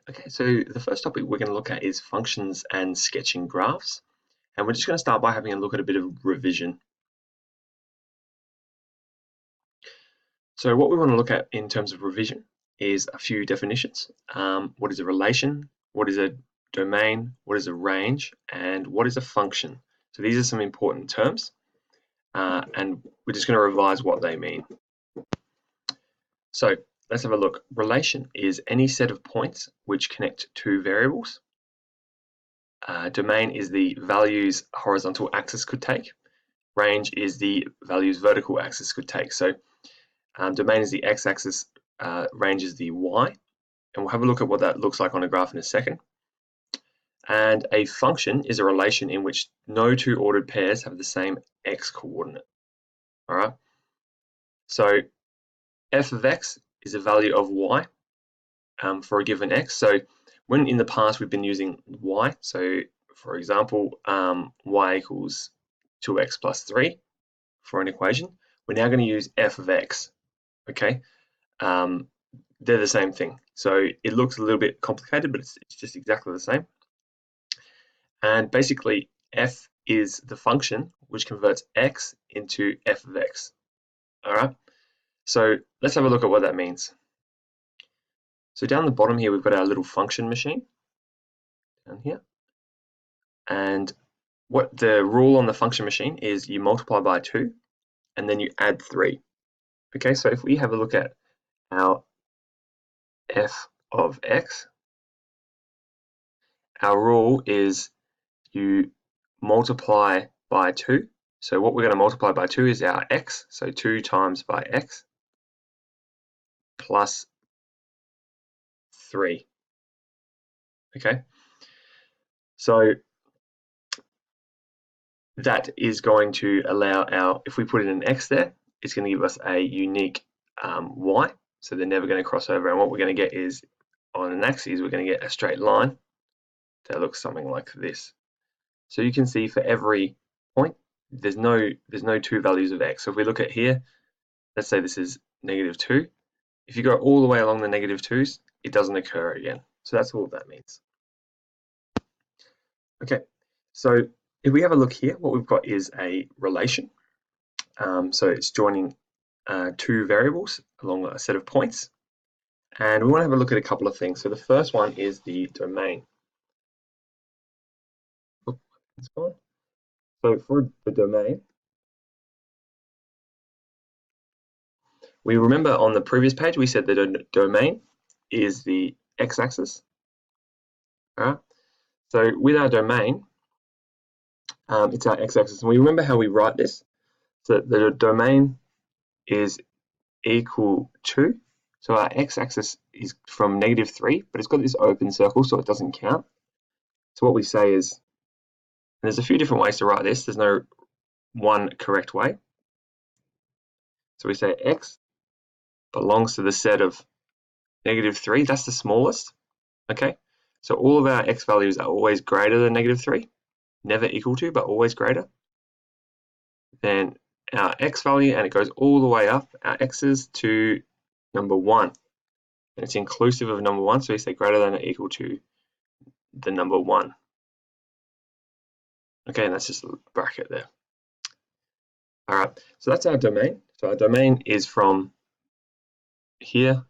Okay, so the first topic we're going to look at is functions and sketching graphs. And we're just going to start by having a look at a bit of revision. So what we want to look at in terms of revision is a few definitions. What is a relation? What is a domain? What is a range? And what is a function? So these are some important terms, and we're just going to revise what they mean. So let's have a look. Relation is any set of points which connect two variables. Domain is the values horizontal axis could take. Range is the values vertical axis could take. So domain is the x-axis, range is the y. And we'll have a look at what that looks like on a graph in a second. And a function is a relation in which no two ordered pairs have the same x coordinate. All right. So f of x is a value of y for a given x. So when in the past we've been using y, so for example, y equals 2x plus 3 for an equation, we're now going to use f of x, okay? They're the same thing. So it looks a little bit complicated, but it's just exactly the same. And basically, f is the function which converts x into f of x, all right? So let's have a look at what that means. So down the bottom here, we've got our little function machine down here. And what the rule on the function machine is you multiply by 2 and then you add 3. Okay, so if we have a look at our f of x, our rule is you multiply by 2. So what we're going to multiply by 2 is our x, so 2 times by x plus 3. Okay, so that is going to allow our, if we put in an x there, it's going to give us a unique y, so they're never going to cross over. And what we're going to get is, on an axis, we're going to get a straight line that looks something like this. So you can see for every point, there's no two values of x. So if we look at here, let's say this is -2. If you go all the way along the -2s, it doesn't occur again. So that's all that means. Okay, so if we have a look here, what we've got is a relation. So it's joining two variables along a set of points. And we want to have a look at a couple of things. So the first one is the domain. So for the domain, we remember on the previous page, we said that a domain is the x-axis. All right. So with our domain, it's our x-axis. And we remember how we write this. So the domain is equal to, so our x-axis is from -3, but it's got this open circle, so it doesn't count. So what we say is, and there's a few different ways to write this. There's no one correct way. So we say x belongs to the set of -3. That's the smallest. Okay. So all of our x values are always greater than -3, never equal to, but always greater. Then our x value, and it goes all the way up, our x's to number 1. And it's inclusive of number 1, so we say greater than or equal to the number 1. Okay, and that's just a bracket there. All right, so that's our domain. So our domain is from here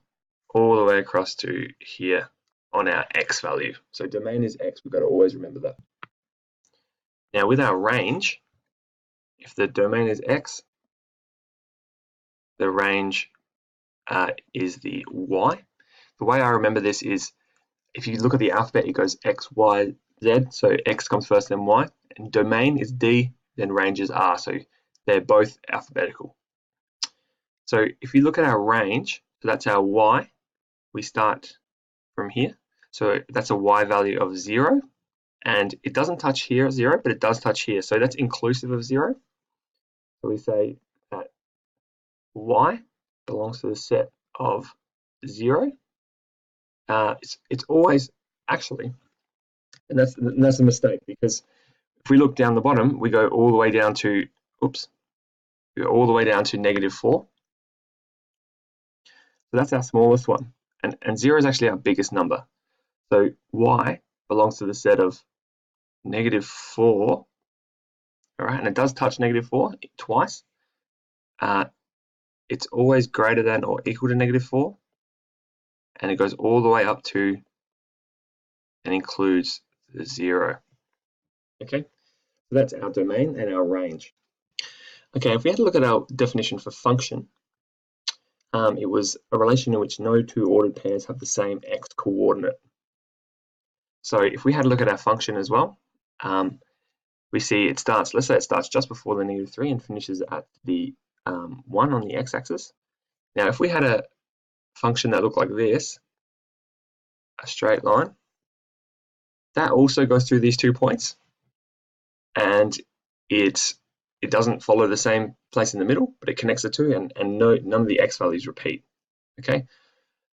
all the way across to here on our x value. So domain is x, we've got to always remember that. Now with our range, if the domain is x, the range is the y. The way I remember this is, if you look at the alphabet, it goes x, y, z. So x comes first, then y. And domain is D, then range is R. So they're both alphabetical. So if you look at our range, so that's our y. We start from here. So that's a y value of 0. And it doesn't touch here at 0, but it does touch here. So that's inclusive of 0. So we say that y belongs to the set of 0. It's always actually, and that's a mistake, because if we look down the bottom, we go all the way down to, we go all the way down to -4. So that's our smallest one, and 0 is actually our biggest number. So y belongs to the set of -4, all right, and it does touch -4 twice. It's always greater than or equal to -4, and it goes all the way up to and includes the 0. Okay, so that's our domain and our range. Okay, if we had a look at our definition for function, it was a relation in which no two ordered pairs have the same x coordinate. So if we had a look at our function as well, we see it starts, let's say it starts just before the -3 and finishes at the 1 on the x-axis. Now, if we had a function that looked like this, a straight line, that also goes through these 2 points, and it doesn't follow the same place in the middle, but it connects the two, and none of the x values repeat. Okay.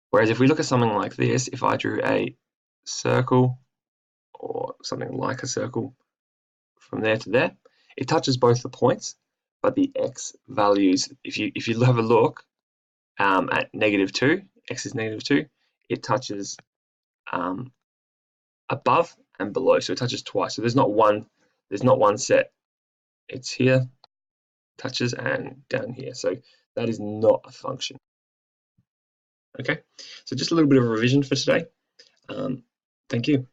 Whereas if we look at something like this, if I drew a circle or something like a circle from there to there, it touches both the points, but the x values, if you have a look at -2, x is -2, it touches above and below, so it touches twice. So there's not one set. It's here, touches, and down here. So that is not a function. Okay, so just a little bit of a revision for today. Thank you.